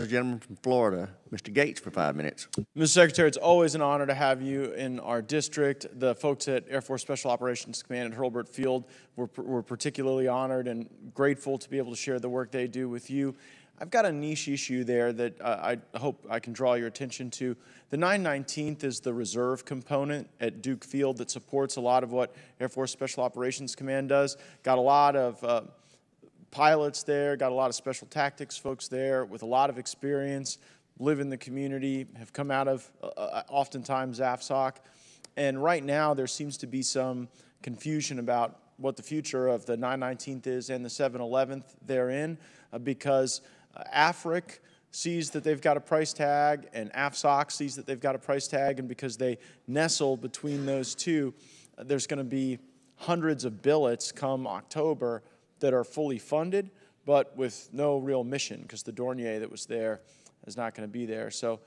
Gentleman from Florida, Mr. Gaetz, for 5 minutes. Mr. Secretary, it's always an honor to have you in our district. The folks at Air Force Special Operations Command at Hurlburt Field were particularly honored and grateful to be able to share the work they do with you. I've got a niche issue there that I hope I can draw your attention to. The 919th is the reserve component at Duke Field that supports a lot of what Air Force Special Operations Command does. Got a lot of pilots there, got a lot of special tactics folks there with a lot of experience, live in the community, have come out of oftentimes AFSOC. And right now there seems to be some confusion about what the future of the 919th is and the 711th therein because AFRIC sees that they've got a price tag and AFSOC sees that they've got a price tag, and because they nestle between those two, there's going to be hundreds of billets come October that are fully funded, but with no real mission, because the Dornier that was there is not going to be there. So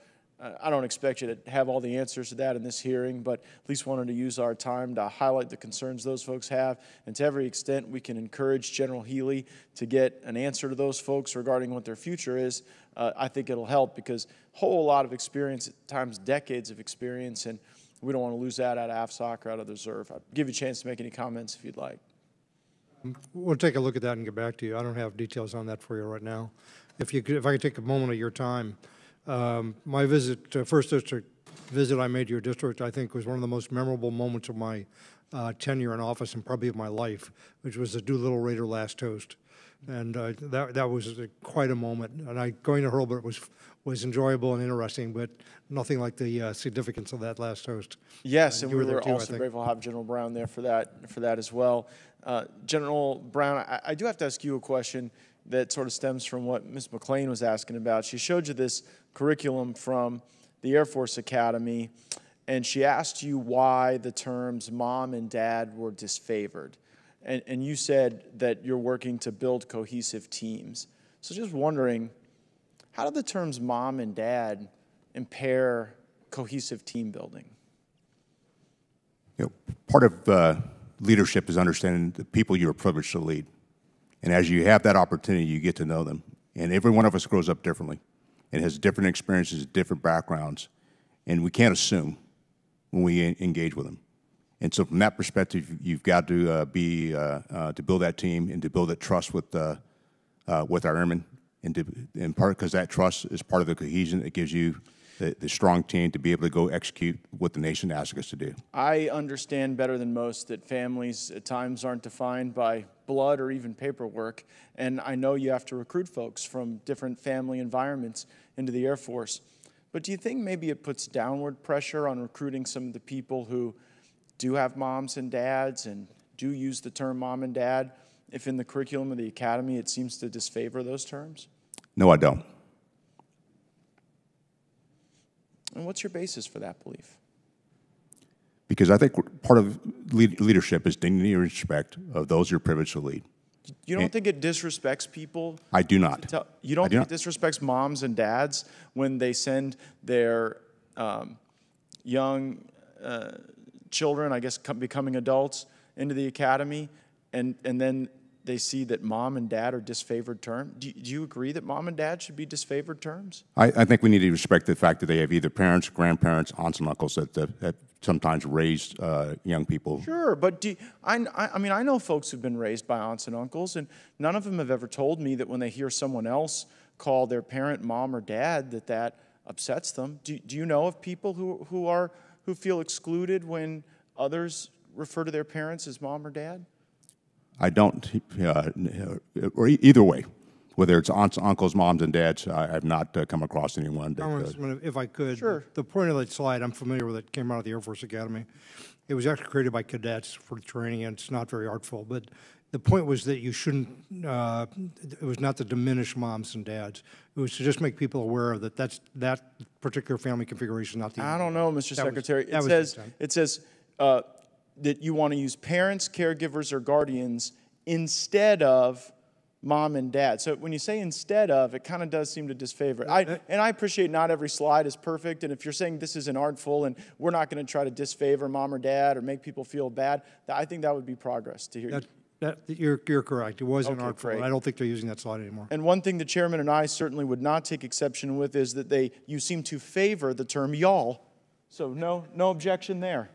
I don't expect you to have all the answers to that in this hearing, but at least wanted to use our time to highlight the concerns those folks have, and to every extent we can encourage General Healy to get an answer to those folks regarding what their future is. I think it'll help, because a whole lot of experience, at times decades of experience, and we don't want to lose that out of AFSOC or out of the reserve. I'll give you a chance to make any comments if you'd like. We'll take a look at that and get back to you. I don't have details on that for you right now. If I could take a moment of your time. My visit, first district visit I made to your district, I think was one of the most memorable moments of my tenure in office and probably of my life, which was the Doolittle Raider last toast. And that was quite a moment. And going to Hurlburt was enjoyable and interesting, but nothing like the significance of that last toast. Yes, and we were too, also grateful to have General Brown there for that as well. General Brown, I do have to ask you a question that sort of stems from what Ms. McLean was asking about. She showed you this curriculum from the Air Force Academy, and she asked you why the terms mom and dad were disfavored. And you said that you're working to build cohesive teams. So just wondering, how do the terms mom and dad impair cohesive team building? You know, part of leadership is understanding the people you're privileged to lead. And as you have that opportunity, you get to know them. And every one of us grows up differently and has different experiences, different backgrounds. And we can't assume when we engage with them. And so from that perspective, you've got to to build that team and to build that trust with our airmen. And in part because that trust is part of the cohesion that gives you the strong team to be able to go execute what the nation asks us to do. I understand better than most that families at times aren't defined by blood or even paperwork, and I know you have to recruit folks from different family environments into the Air Force. But do you think maybe it puts downward pressure on recruiting some of the people who do have moms and dads and do use the term mom and dad, if in the curriculum of the academy it seems to disfavor those terms? No, I don't. And what's your basis for that belief? Because I think part of leadership is dignity and respect of those you're privileged to lead. You don't think it disrespects people? I do not. You don't think it disrespects moms and dads when they send their young children, I guess becoming adults, into the academy, and then they see that mom and dad are disfavored terms? Do you agree that mom and dad should be disfavored terms? I think we need to respect the fact that they have either parents, grandparents, aunts, and uncles that sometimes raised young people. Sure, but I mean, I know folks who've been raised by aunts and uncles, and none of them have ever told me that when they hear someone else call their parent mom or dad that upsets them. Do you know of people who feel excluded when others refer to their parents as mom or dad? I don't, or either way, whether it's aunts, uncles, moms, and dads, I have not come across anyone that... If I could, sure. The point of that slide, I'm familiar with it, came out of the Air Force Academy. It was actually created by cadets for training, and it's not very artful, but the point was that you shouldn't, it was not to diminish moms and dads. It was to just make people aware of that particular family configuration, not the... I don't know, Mr. Secretary. It says that you want to use parents, caregivers, or guardians instead of mom and dad. So when you say instead of, it kind of does seem to disfavor it. And I appreciate not every slide is perfect, and if you're saying this isn't artful and we're not going to try to disfavor mom or dad or make people feel bad, I think that would be progress to hear. You're correct. It was Okay, inartful. great. I don't think they're using that slide anymore. And one thing the chairman and I certainly would not take exception with is that you seem to favor the term y'all. So no objection there.